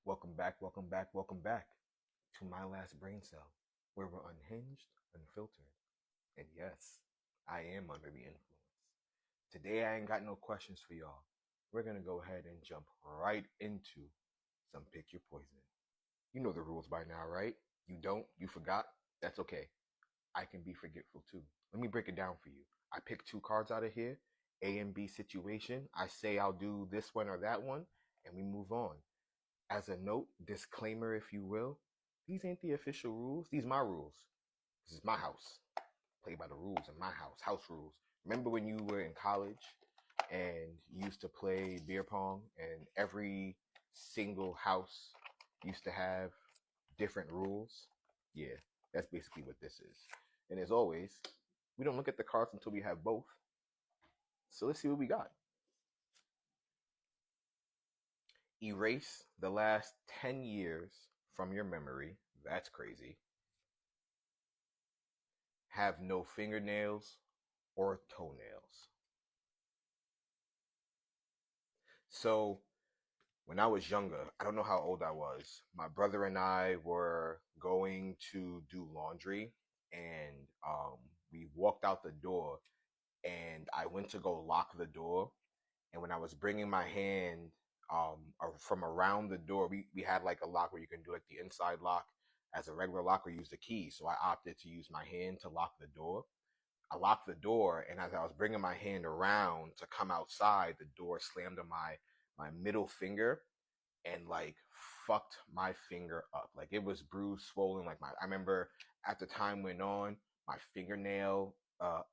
Welcome back, welcome back, welcome back to My Last Brain Cell, where we're unhinged, unfiltered. And yes, I am under the influence. Today, I ain't got no questions for y'all. We're gonna go ahead and jump right into some Pick Your Poison. You know the rules by now, right? You don't? You forgot? That's okay. I can be forgetful too. Let me break it down for you. I pick two cards out of here, A and B situation. I say I'll do this one or that one, and we move on. As a note, disclaimer, if you will, these ain't the official rules. These my rules. This is my house. Play by the rules in my house. House rules. Remember when you were in college and you used to play beer pong and every single house used to have different rules? Yeah, that's basically what this is. And as always, we don't look at the cards until we have both. So let's see what we got. Erase the last 10 years from your memory. That's crazy. Have no fingernails or toenails. So, when I was younger, I don't know how old I was. My brother and I were going to do laundry, and we walked out the door, and I went to go lock the door. And when I was bringing my hand from around the door, we had like a lock where you can do like the inside lock as a regular lock or use the key. So I opted to use my hand to lock the door. I locked the door, and as I was bringing my hand around to come outside, the door slammed on my middle finger and like fucked my finger up. Like it was bruised, swollen. Like I remember as the time went on, my fingernail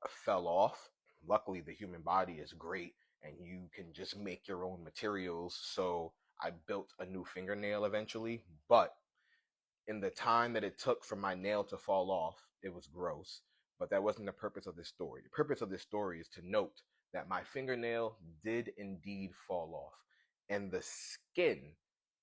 fell off. Luckily, the human body is great, and you can just make your own materials. So I built a new fingernail eventually, but in the time that it took for my nail to fall off, it was gross. But that wasn't the purpose of this story. The purpose of this story is to note that my fingernail did indeed fall off. And the skin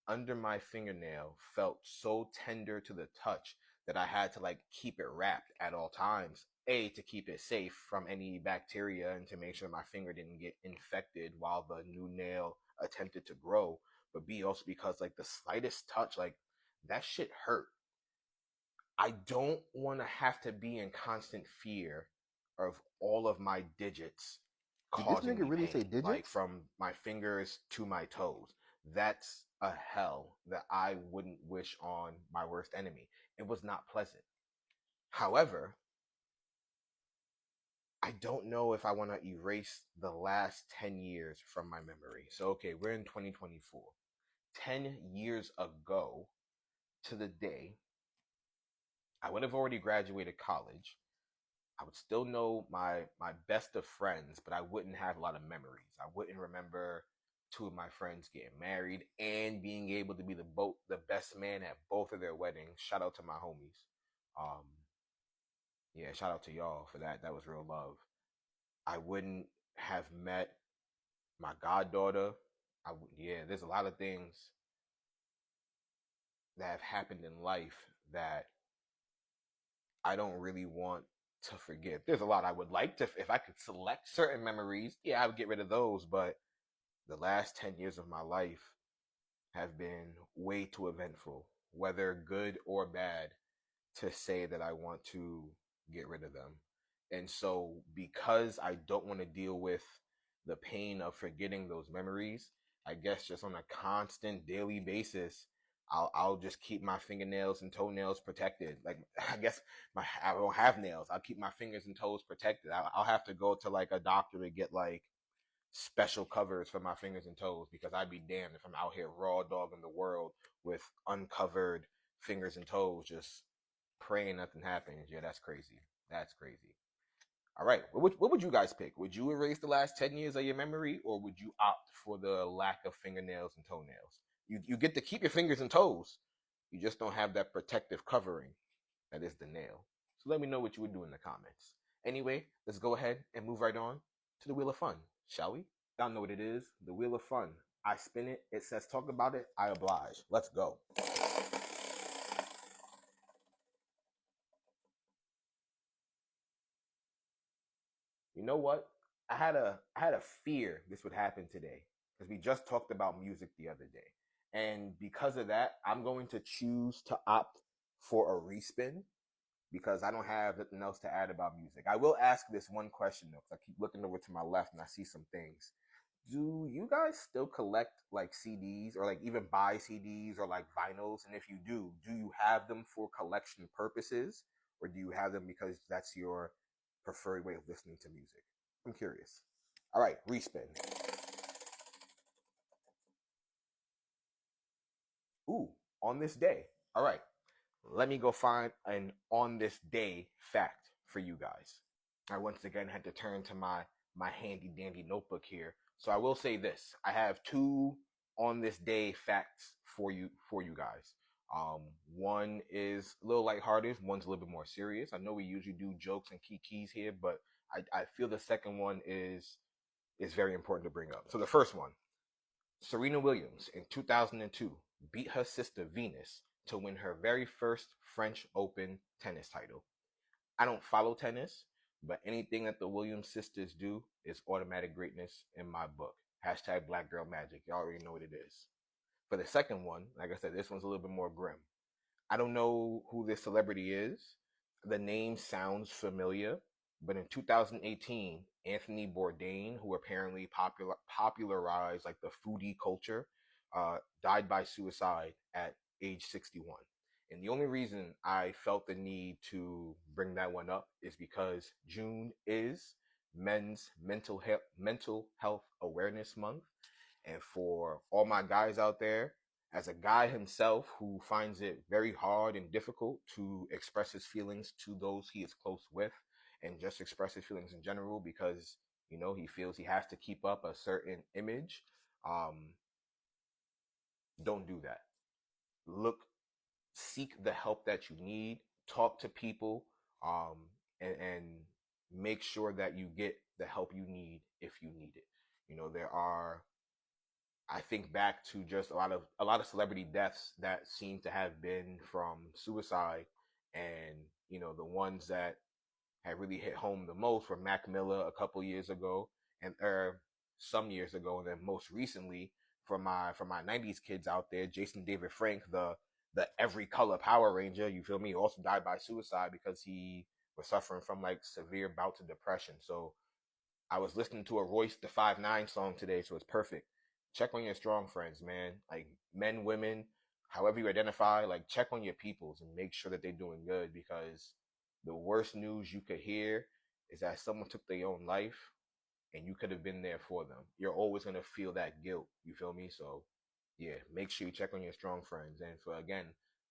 under my fingernail felt so tender to the touch that I had to like keep it wrapped at all times. A, to keep it safe from any bacteria and to make sure my finger didn't get infected while the new nail attempted to grow. But B, also because like the slightest touch, like that shit hurt. I don't want to have to be in constant fear of all of my digits Did this causing nigga me really say pain, like digits? from my fingers to my toes. That's a hell that I wouldn't wish on my worst enemy. It was not pleasant. However, I don't know if I want to erase the last 10 years from my memory. So, okay, we're in 2024. 10 years ago to the day, I would have already graduated college. I would still know my best of friends, but I wouldn't have a lot of memories. I wouldn't remember two of my friends getting married and being able to be the best man at both of their weddings. Shout out to my homies. Um, yeah, shout out to y'all for that. That was real love. I wouldn't have met my goddaughter. Yeah, there's a lot of things that have happened in life that I don't really want to forget. There's a lot I would like to, if I could select certain memories, yeah, I would get rid of those. But the last 10 years of my life have been way too eventful, whether good or bad, to say that I want to get rid of them. And so, because I don't want to deal with the pain of forgetting those memories, I guess just on a constant daily basis, I'll just keep my fingernails and toenails protected. Like I guess I don't have nails. I'll keep my fingers and toes protected. I'll have to go to like a doctor to get like special covers for my fingers and toes because I'd be damned if I'm out here raw dogging the world with uncovered fingers and toes, just praying nothing happens. Yeah, that's crazy. That's crazy. All right, what would you guys pick? Would you erase the last 10 years of your memory, or would you opt for the lack of fingernails and toenails? You get to keep your fingers and toes. You just don't have that protective covering that is the nail. So let me know what you would do in the comments. Anyway, let's go ahead and move right on to the Wheel of Fun, shall we? Y'all know what it is, the Wheel of Fun. I spin it, it says talk about it, I oblige. Let's go. You know what? I had a fear this would happen today because we just talked about music the other day. And because of that, I'm going to choose to opt for a respin because I don't have nothing else to add about music. I will ask this one question though, because I keep looking over to my left and I see some things. Do you guys still collect like CDs or like even buy CDs or like vinyls? And if you do you have them for collection purposes or do you have them because that's your preferred way of listening to music? I'm curious. All right, respin. Ooh, on this day. All right, let me go find an on this day fact for you guys. I once again had to turn to my handy dandy notebook here. So I will say this: I have two on this day facts for you guys. One is a little lighthearted, one's a little bit more serious. I know we usually do jokes and kikis here, but I feel the second one is very important to bring up. So the first one, Serena Williams in 2002 beat her sister Venus to win her very first French Open tennis title. I don't follow tennis, but anything that the Williams sisters do is automatic greatness in my book. Hashtag Black Girl Magic. Y'all already know what it is. For the second one, like I said, this one's a little bit more grim. I don't know who this celebrity is. The name sounds familiar, but in 2018, Anthony Bourdain, who apparently popularized like the foodie culture, died by suicide at age 61. And the only reason I felt the need to bring that one up is because June is Men's Mental Health Awareness Month, and for all my guys out there, as a guy himself who finds it very hard and difficult to express his feelings to those he is close with and just express his feelings in general because, he feels he has to keep up a certain image, um, don't do that. Look, seek the help that you need, talk to people, um, and make sure that you get the help you need if you need it. There are I think back to just a lot of celebrity deaths that seem to have been from suicide, and the ones that had really hit home the most were Mac Miller a couple years ago, and some years ago, and then most recently for my '90s kids out there, Jason David Frank, the every color Power Ranger, you feel me, also died by suicide because he was suffering from like severe bouts of depression. So I was listening to a Royce the 5'9" song today, so it's perfect. Check on your strong friends, man. Like men, women, however you identify, like check on your peoples and make sure that they're doing good because the worst news you could hear is that someone took their own life and you could have been there for them. You're always gonna feel that guilt. You feel me? So yeah, make sure you check on your strong friends. And for again,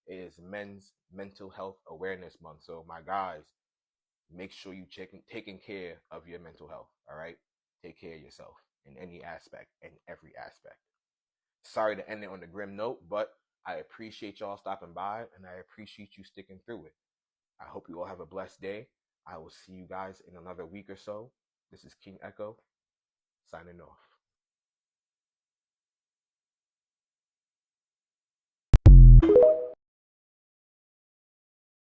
it is Men's Mental Health Awareness Month. So my guys, make sure you taking care of your mental health. All right, take care of yourself in any aspect, in every aspect. Sorry to end it on the grim note, but I appreciate y'all stopping by and I appreciate you sticking through it. I hope you all have a blessed day. I will see you guys in another week or so. This is King Echo signing off.